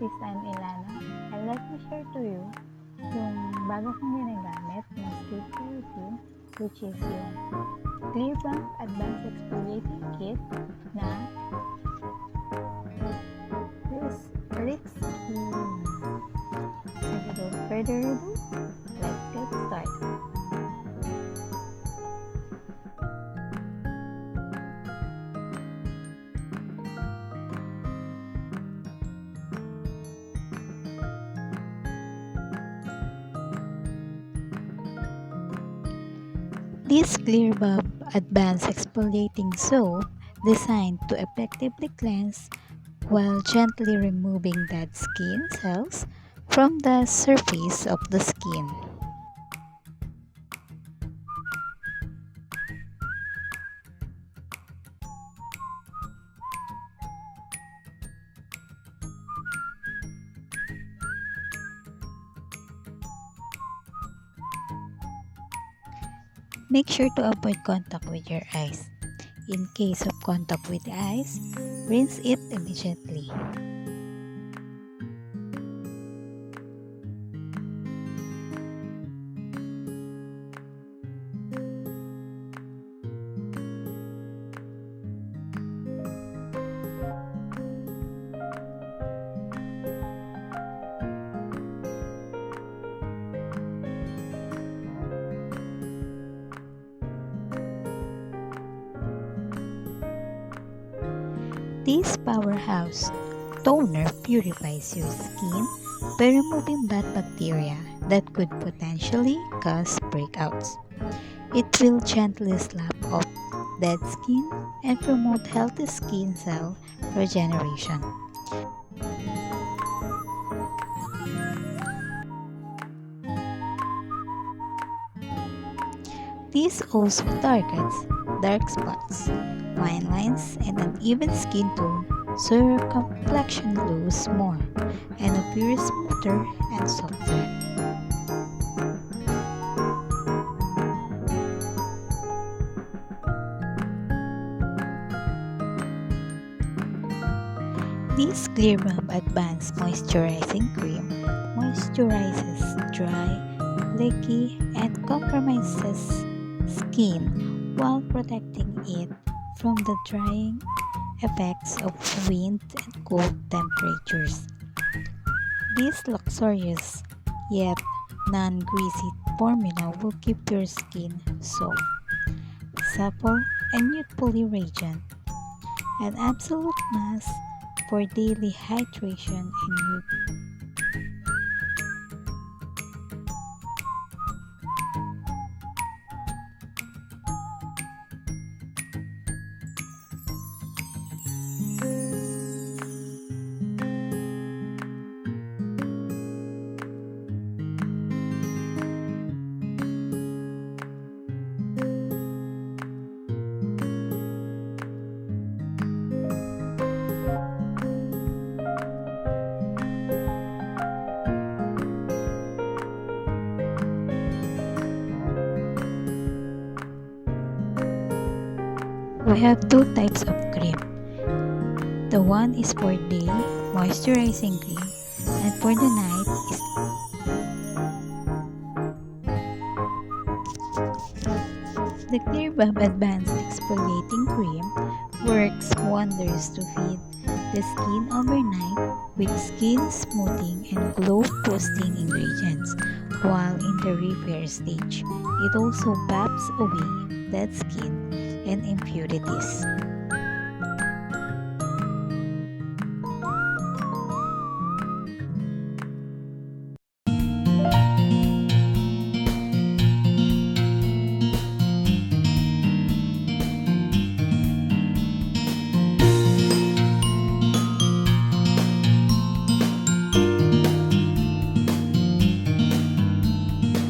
is an Ilano, and let me share to you yung bago kong ginagamit na skincare routine, which is yung Clearbomb Advanced Exfoliating Kit na RYXSKIN. And without further ado, let's get started. This Clearbomb Advanced Exfoliating Soap designed to effectively cleanse while gently removing dead skin cells from the surface of the skin. Make sure to avoid contact with your eyes. In case of contact with the eyes, rinse it immediately. This powerhouse toner purifies your skin by removing bad bacteria that could potentially cause breakouts. It will gently slap off dead skin and promote healthy skin cell regeneration. This also targets dark spots, fine lines, and uneven skin tone so your complexion glows more and appears smoother and softer. This Clearbomb Advanced Moisturizing Cream moisturizes dry, flaky, and compromises skin while protecting it from the drying effects of wind and cold temperatures. This luxurious yet non-greasy formula will keep your skin soft, supple, and youthfully radiant. An absolute must for daily hydration and youth. We have two types of cream. The one is for day moisturizing cream, and for the night is the Clearbomb Advanced Exfoliating Cream works wonders to feed the skin overnight with skin smoothing and glow boosting ingredients, while in the repair stage, it also wipes away dead skin and impurities.